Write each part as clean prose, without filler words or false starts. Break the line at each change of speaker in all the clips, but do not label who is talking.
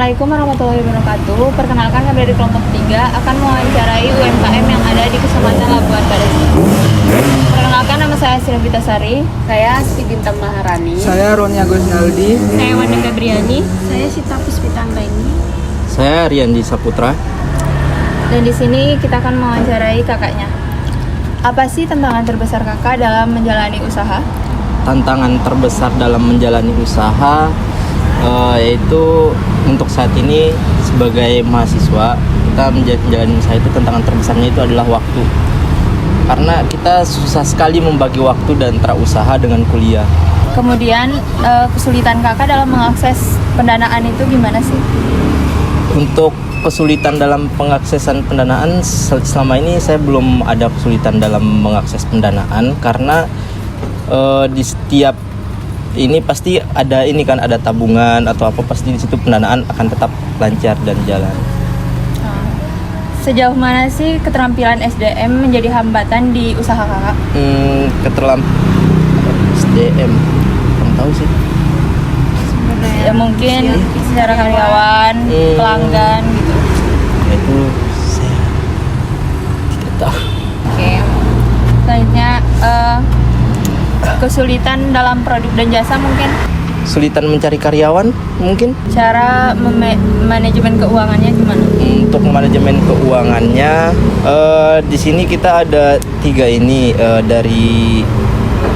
Assalamualaikum warahmatullahi wabarakatuh. Perkenalkan, kami dari kelompok 3 akan mewawancarai UMKM yang ada di Kecamatan Labuan Barat. Perkenalkan, nama saya Silvita Sari.
Saya Siti Bintang Maharani.
Saya Roni Agus Naldi.
Saya Wanda Febriani.
Saya Sita Puspita Anggraini.
Saya Riyandi Saputra.
Dan di sini kita akan mewawancarai kakaknya. Apa sih tantangan terbesar kakak dalam menjalani usaha?
Tantangan terbesar dalam menjalani usaha yaitu untuk saat ini sebagai mahasiswa kita menjalani usaha itu tantangan terbesarnya itu adalah waktu, karena kita susah sekali membagi waktu dan antara usaha dengan kuliah.
Kemudian kesulitan kakak dalam mengakses pendanaan itu gimana sih?
Untuk kesulitan dalam pengaksesan pendanaan, selama ini saya belum ada kesulitan dalam mengakses pendanaan, karena di setiap ini pasti ada ada tabungan atau apa, pasti di situ pendanaan akan tetap lancar dan jalan.
Sejauh mana sih keterampilan SDM menjadi hambatan di usaha kakak?
SDM kurang tahu sih.
Ya mungkin secara karyawan, pelanggan gitu.
Itu saya tidak tahu.
Oke. Selanjutnya kesulitan dalam produk dan jasa mungkin.
Kesulitan mencari karyawan mungkin.
Cara manajemen keuangannya gimana?
Untuk manajemen keuangannya di sini kita ada 3 ini dari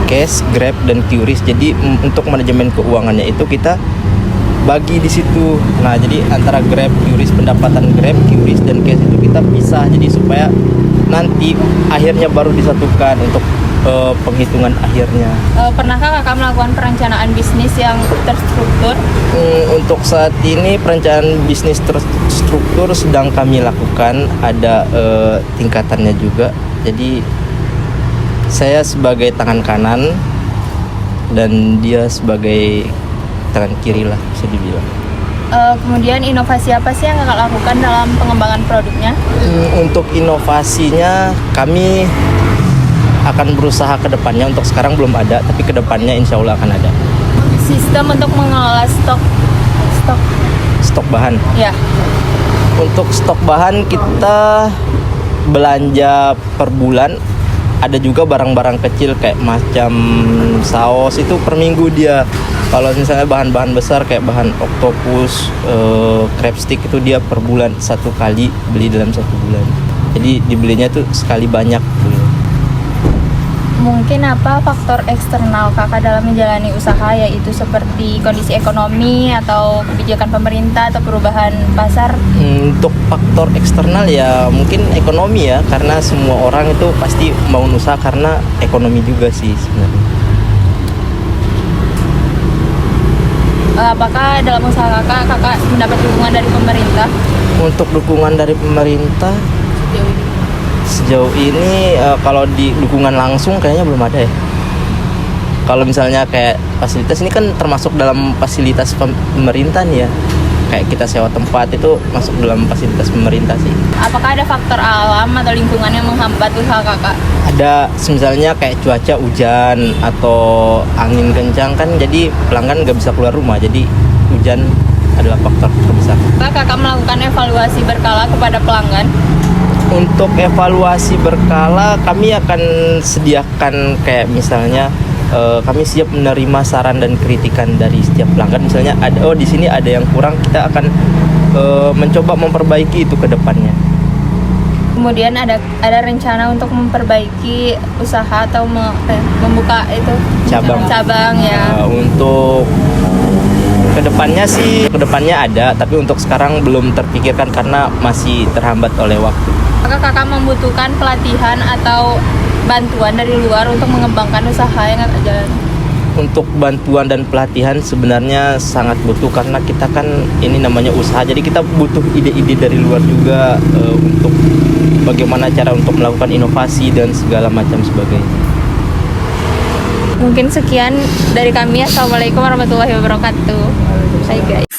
Cash, Grab, dan QRIS. Jadi untuk manajemen keuangannya itu kita bagi di situ. Nah, jadi antara Grab, QRIS, pendapatan Grab, QRIS, dan Cash itu kita pisah, jadi supaya nanti akhirnya baru disatukan untuk penghitungan akhirnya.
Pernahkah kakak melakukan perencanaan bisnis yang terstruktur?
Untuk saat ini perencanaan bisnis terstruktur sedang kami lakukan, ada tingkatannya juga. Jadi saya sebagai tangan kanan dan dia sebagai tangan kiri lah, bisa dibilang.
Kemudian inovasi apa sih yang kakak lakukan dalam pengembangan produknya?
Untuk inovasinya kami akan berusaha ke depannya. Untuk sekarang belum ada, tapi ke depannya insya Allah akan ada.
Sistem untuk mengelola stok
bahan.
ya.
Untuk stok bahan kita belanja per bulan. Ada juga barang-barang kecil kayak macam saus itu per minggu dia. Kalau misalnya bahan-bahan besar kayak bahan oktopus, crab stick itu dia per bulan 1 kali beli dalam 1 bulan. Jadi dibelinya tuh sekali banyak.
Mungkin apa faktor eksternal kakak dalam menjalani usaha, yaitu seperti kondisi ekonomi atau kebijakan pemerintah atau perubahan pasar?
Untuk faktor eksternal ya mungkin ekonomi ya, karena semua orang itu pasti mau usaha karena ekonomi juga sih sebenarnya.
Apakah dalam usaha kakak mendapat dukungan dari pemerintah?
Untuk dukungan dari pemerintah sejauh ini kalau di dukungan langsung kayaknya belum ada ya. Kalau misalnya kayak fasilitas ini kan termasuk dalam fasilitas pemerintah nih ya. Kayak kita sewa tempat itu masuk dalam fasilitas pemerintah sih.
Apakah ada faktor alam atau lingkungan yang menghambat usaha kakak?
Ada, misalnya kayak cuaca hujan atau angin kencang kan, jadi pelanggan nggak bisa keluar rumah, jadi hujan adalah faktor terbesar.
Kakak melakukan evaluasi berkala kepada pelanggan?
Untuk evaluasi berkala kami akan sediakan kayak misalnya kami siap menerima saran dan kritikan dari setiap pelanggan. Misalnya ada di sini ada yang kurang, kita akan mencoba memperbaiki itu ke depannya.
Kemudian ada rencana untuk memperbaiki usaha atau membuka itu cabang ya.
Untuk kedepannya ada, tapi untuk sekarang belum terpikirkan karena masih terhambat oleh waktu.
Apakah kakak membutuhkan pelatihan atau bantuan dari luar untuk mengembangkan usaha yang kakak jalani?
Untuk bantuan dan pelatihan sebenarnya sangat butuh, karena kita kan ini namanya usaha, jadi kita butuh ide-ide dari luar juga untuk bagaimana cara untuk melakukan inovasi dan segala macam sebagainya.
Mungkin sekian dari kami. Assalamualaikum warahmatullahi wabarakatuh. Hai guys.